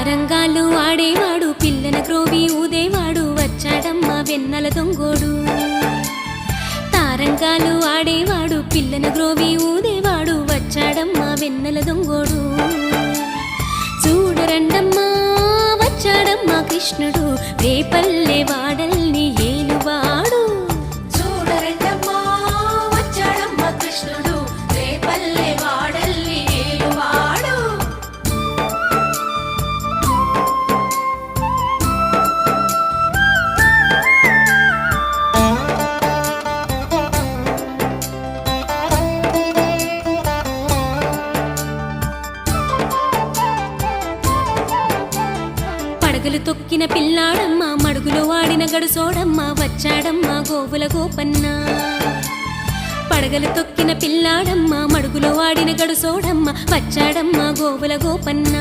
తారంగాలు ఆడేవాడు పిల్లన క్రోవి ఊదేవాడు వచ్చాడమ్మ వెన్నెల దొంగోడు తారంగాలు ఆడేవాడు పిల్లన క్రోవి ఊదేవాడు వచ్చాడమ్మ వెన్నెల దొంగోడు చూడరండమ్మా వచ్చాడమ్మా కృష్ణుడు రేపల్లె వాడల్ని ఏలువాడు చూడరండమ్మా వచ్చాడమ్మా కృష్ణుడు రేపల్లె వాడల్ని ఏలువాడు పడగలు తొక్కిన పిల్లాడమ్మ మడుగులో వాడిన గడుసోడమ్మ వచ్చాడమ్మ గోవుల గోపన్న పడగలు తొక్కిన పిల్లాడమ్మ మడుగులో వాడిన గడుసోడమ్మ వచ్చాడమ్మ గోవుల గోపన్న